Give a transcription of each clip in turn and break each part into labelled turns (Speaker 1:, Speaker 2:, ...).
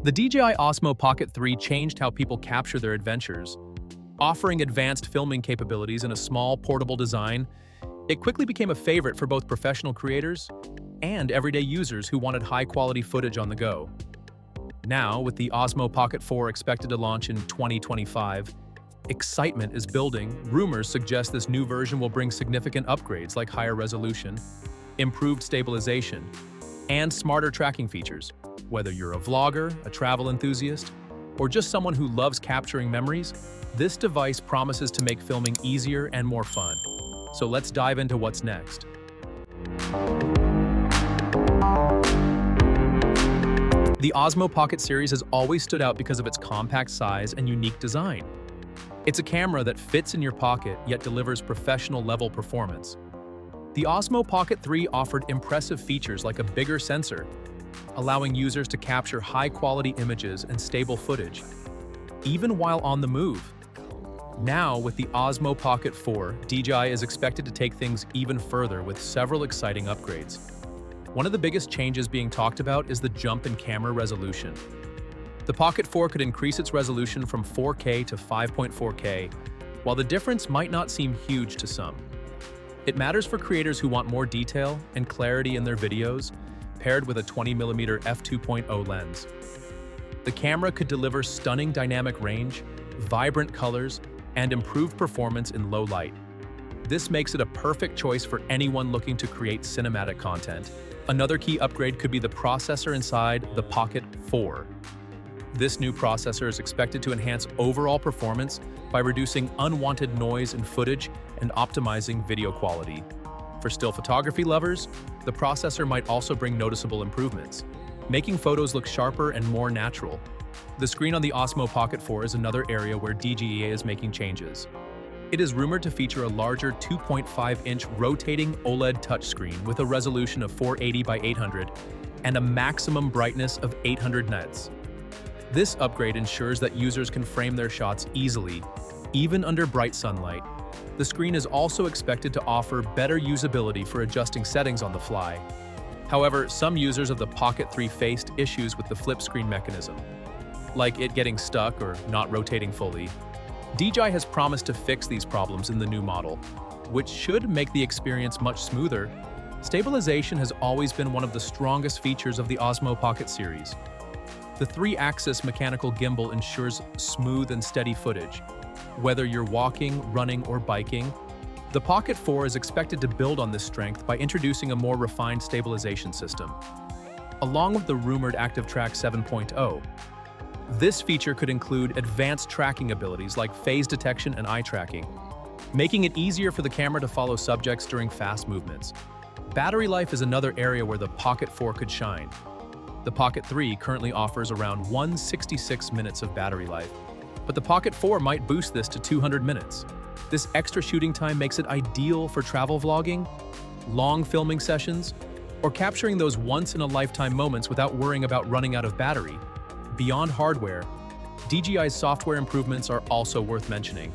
Speaker 1: The DJI Osmo Pocket 3 changed how people capture their adventures. Offering advanced filming capabilities in a small, portable design, it quickly became a favorite for both professional creators and everyday users who wanted high-quality footage on the go. Now, with the Osmo Pocket 4 expected to launch in 2025, excitement is building. Rumors suggest this new version will bring significant upgrades like higher resolution, improved stabilization, and smarter tracking features. Whether you're a vlogger, a travel enthusiast, or just someone who loves capturing memories, this device promises to make filming easier and more fun. So let's dive into what's next. The Osmo Pocket series has always stood out because of its compact size and unique design. It's a camera that fits in your pocket yet delivers professional-level performance. The Osmo Pocket 3 offered impressive features like a bigger sensor, allowing users to capture high-quality images and stable footage, even while on the move. Now, with the Osmo Pocket 4, DJI is expected to take things even further with several exciting upgrades. One of the biggest changes being talked about is the jump in camera resolution. The Pocket 4 could increase its resolution from 4K to 5.4K, while the difference might not seem huge to some. It matters for creators who want more detail and clarity in their videos, paired with a 20mm f2.0 lens. The camera could deliver stunning dynamic range, vibrant colors, and improved performance in low light. This makes it a perfect choice for anyone looking to create cinematic content. Another key upgrade could be the processor inside the Pocket 4. This new processor is expected to enhance overall performance by reducing unwanted noise in footage and optimizing video quality. For still photography lovers, the processor might also bring noticeable improvements, making photos look sharper and more natural. The screen on the Osmo Pocket 4 is another area where DJI is making changes. It is rumored to feature a larger 2.5-inch rotating OLED touchscreen with a resolution of 480 by 800 and a maximum brightness of 800 nits. This upgrade ensures that users can frame their shots easily, even under bright sunlight. The screen is also expected to offer better usability for adjusting settings on the fly. However, some users of the Pocket 3 faced issues with the flip screen mechanism, like it getting stuck or not rotating fully. DJI has promised to fix these problems in the new model, which should make the experience much smoother. Stabilization has always been one of the strongest features of the Osmo Pocket series. The 3-axis mechanical gimbal ensures smooth and steady footage. Whether you're walking, running, or biking, the Pocket 4 is expected to build on this strength by introducing a more refined stabilization system. Along with the rumored ActiveTrack 7.0, this feature could include advanced tracking abilities like phase detection and eye tracking, making it easier for the camera to follow subjects during fast movements. Battery life is another area where the Pocket 4 could shine. The Pocket 3 currently offers around 166 minutes of battery life, but the Pocket 4 might boost this to 200 minutes. This extra shooting time makes it ideal for travel vlogging, long filming sessions, or capturing those once-in-a-lifetime moments without worrying about running out of battery. Beyond hardware, DJI's software improvements are also worth mentioning.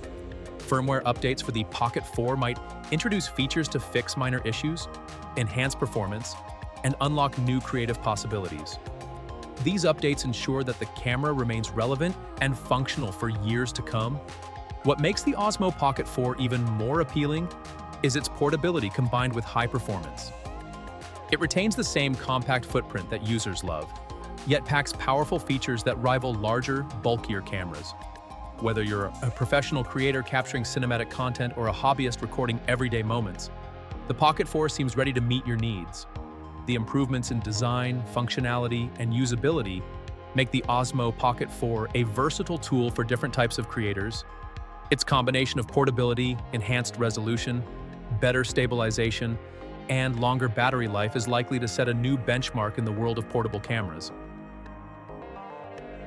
Speaker 1: Firmware updates for the Pocket 4 might introduce features to fix minor issues, enhance performance, and unlock new creative possibilities. These updates ensure that the camera remains relevant and functional for years to come. What makes the Osmo Pocket 4 even more appealing is its portability combined with high performance. It retains the same compact footprint that users love, yet packs powerful features that rival larger, bulkier cameras. Whether you're a professional creator capturing cinematic content or a hobbyist recording everyday moments, the Pocket 4 seems ready to meet your needs. The improvements in design, functionality, and usability make the Osmo Pocket 4 a versatile tool for different types of creators. Its combination of portability, enhanced resolution, better stabilization, and longer battery life is likely to set a new benchmark in the world of portable cameras.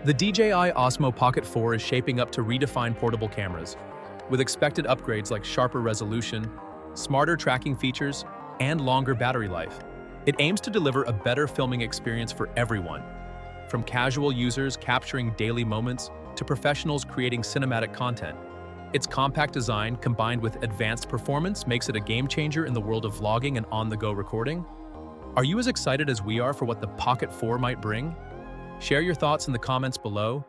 Speaker 1: The DJI Osmo Pocket 4 is shaping up to redefine portable cameras, with expected upgrades like sharper resolution, smarter tracking features, and longer battery life. It aims to deliver a better filming experience for everyone, from casual users capturing daily moments to professionals creating cinematic content. Its compact design, combined with advanced performance, makes it a game-changer in the world of vlogging and on-the-go recording. Are you as excited as we are for what the Pocket 4 might bring? Share your thoughts in the comments below,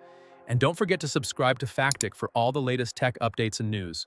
Speaker 1: and don't forget to subscribe to Factic for all the latest tech updates and news.